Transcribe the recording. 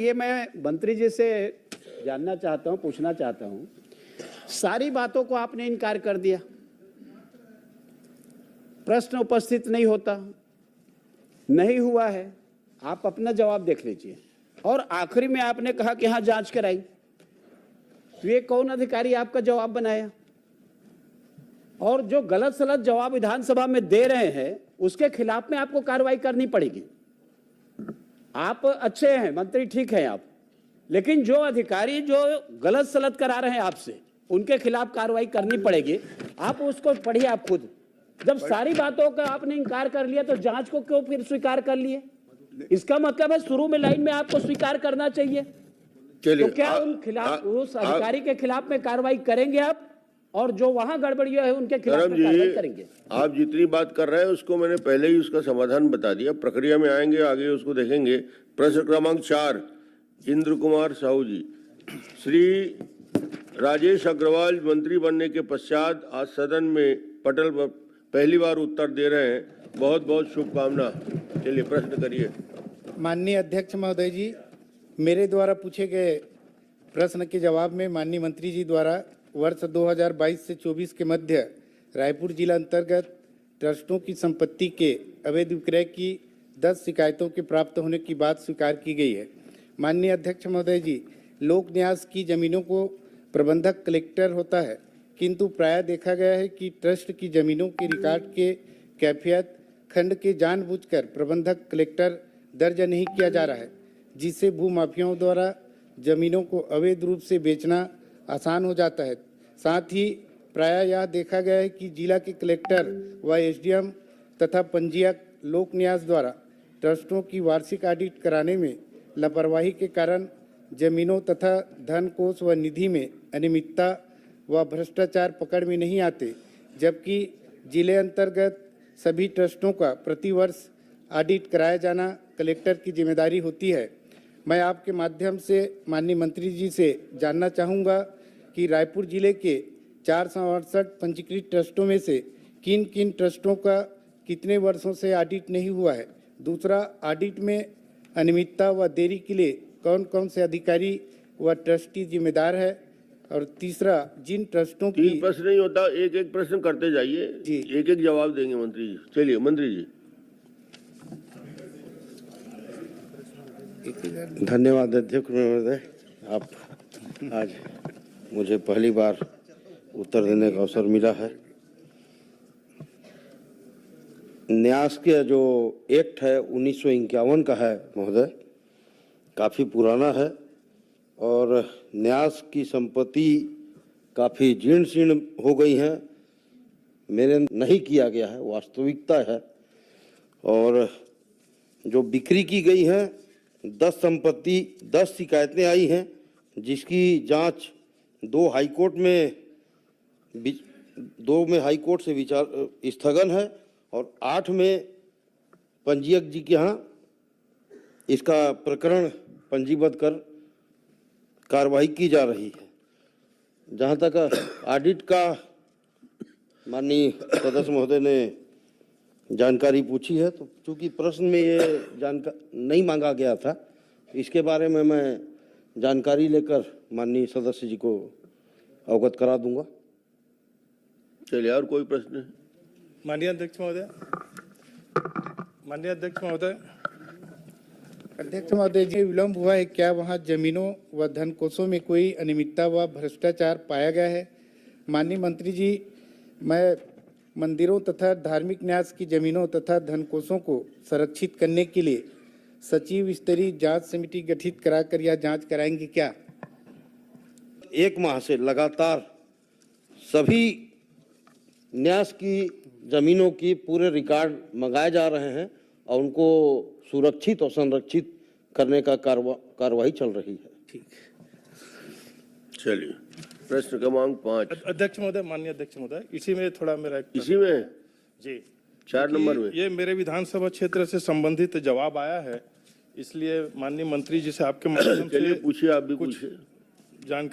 ये मैं मंत्री जी से जानना चाहता हूं, पूछना चाहता हूं, सारी बातों को आपने इनकार कर दिया, प्रश्न उपस्थित नहीं होता, नहीं हुआ है, आप अपना जवाब देख लीजिए। और आखिरी में आपने कहा कि हाँ जांच कराई, तो ये कौन अधिकारी आपका जवाब बनाया? और जो गलत सलत जवाब विधानसभा में दे रहे हैं उसके खिलाफ में आपको कार्रवाई करनी पड़ेगी। आप अच्छे हैं मंत्री, ठीक है आप, लेकिन जो अधिकारी जो गलत सलत करा रहे हैं आपसे, उनके खिलाफ कार्रवाई करनी पड़ेगी। आप उसको पढ़िए आप खुद। जब सारी बातों का आपने इंकार कर लिया तो जांच को क्यों फिर स्वीकार कर लिए? इसका मतलब है शुरू में लाइन में आपको स्वीकार करना चाहिए। तो क्या उन खिलाफ, उस अधिकारी के खिलाफ में कार्रवाई करेंगे आप, और जो वहां गड़बड़ियां है उनके खिलाफ में कार्रवाई करेंगे? आप जितनी बात कर रहे हैं उसको मैंने पहले ही उसका समाधान बता दिया, प्रक्रिया में आएंगे आगे उसको देखेंगे। प्रश्न क्रमांक 4 इंद्र कुमार साहू जी। श्री राजेश अग्रवाल मंत्री बनने के पश्चात आज सदन में पटल पर पहली बार उत्तर दे रहे हैं, बहुत बहुत शुभकामना। चलिए प्रश्न करिए। माननीय अध्यक्ष महोदय जी, मेरे द्वारा पूछे गए प्रश्न के जवाब में माननीय मंत्री जी द्वारा वर्ष 2022 से 24 के मध्य रायपुर जिला अंतर्गत ट्रस्टों की संपत्ति के अवैध विक्रय की 10 शिकायतों के प्राप्त होने की बात स्वीकार की गई है। माननीय अध्यक्ष महोदय जी, लोक न्यास की जमीनों को प्रबंधक कलेक्टर होता है, किंतु प्रायः देखा गया है कि ट्रस्ट की जमीनों के रिकॉर्ड के कैफियत खंड के जानबूझकर प्रबंधक कलेक्टर दर्ज नहीं किया जा रहा है, जिससे भूमाफियाओं द्वारा जमीनों को अवैध रूप से बेचना आसान हो जाता है। साथ ही प्रायः यह देखा गया है कि जिला के कलेक्टर व एसडीएम तथा पंजीयक लोक न्यास द्वारा ट्रस्टों की वार्षिक ऑडिट कराने में लापरवाही के कारण जमीनों तथा धन कोष व निधि में अनियमितता व भ्रष्टाचार पकड़ में नहीं आते, जबकि जिले अंतर्गत सभी ट्रस्टों का प्रतिवर्ष ऑडिट कराया जाना कलेक्टर की जिम्मेदारी होती है। मैं आपके माध्यम से माननीय मंत्री जी से जानना चाहूँगा कि रायपुर जिले के 468 पंजीकृत ट्रस्टों में से किन किन ट्रस्टों का कितने वर्षों से ऑडिट नहीं हुआ है। दूसरा, ऑडिट में अनियमितता व देरी के लिए कौन कौन से अधिकारी व ट्रस्टी जिम्मेदार है। और तीसरा, जिन ट्रस्टों की 3 प्रश्न नहीं होता, एक एक प्रश्न करते जाइए जी, एक एक जवाब देंगे मंत्री जी। चलिए मंत्री जी। धन्यवाद अध्यक्ष महोदय, आप आज मुझे पहली बार उत्तर देने का अवसर मिला है। न्यास के जो एक्ट है 1951 का है महोदय, काफ़ी पुराना है और न्यास की संपत्ति काफ़ी जीर्ण शीर्ण हो गई हैं, मेरे नहीं किया गया है, वास्तविकता है। और जो बिक्री की गई है 10 संपत्ति 10 शिकायतें आई हैं, जिसकी जांच 2 हाईकोर्ट में 2 में हाईकोर्ट से विचार स्थगन है और 8 में पंजीयक जी के यहाँ इसका प्रकरण पंजीबद्ध कर कार्रवाई की जा रही है। जहाँ तक ऑडिट का माननीय सदस्य महोदय ने जानकारी पूछी है, तो चूंकि प्रश्न में ये जानकारी नहीं मांगा गया था, इसके बारे में मैं जानकारी लेकर माननीय सदस्य जी को अवगत करा दूंगा। चलिए, और कोई प्रश्न? माननीय अध्यक्ष महोदय, अध्यक्ष महोदय जी, विलम्ब हुआ है, क्या वहाँ जमीनों व धन कोषों में कोई अनियमितता व भ्रष्टाचार पाया गया है? माननीय मंत्री जी, मैं मंदिरों तथा धार्मिक न्यास की जमीनों तथा धन कोषों को संरक्षित करने के लिए सचिव स्तरीय जांच समिति गठित कराकर यह जांच कराएंगे क्या? 1 माह से लगातार सभी न्यास की जमीनों की पूरे रिकॉर्ड मंगाए जा रहे हैं और उनको सुरक्षित और संरक्षित करने का कार्रवाई चल रही है। ठीक, चलिए प्रश्न क्रमांक 5। अध्यक्ष महोदय, माननीय अध्यक्ष महोदय, इसी में थोड़ा मेरा इसी में जी 4 नंबर में ये मेरे विधानसभा क्षेत्र से संबंधित जवाब आया है, इसलिए माननीय मंत्री जी से आपके माध्यम से पूछिए, आप भी पूछिए। जानकारी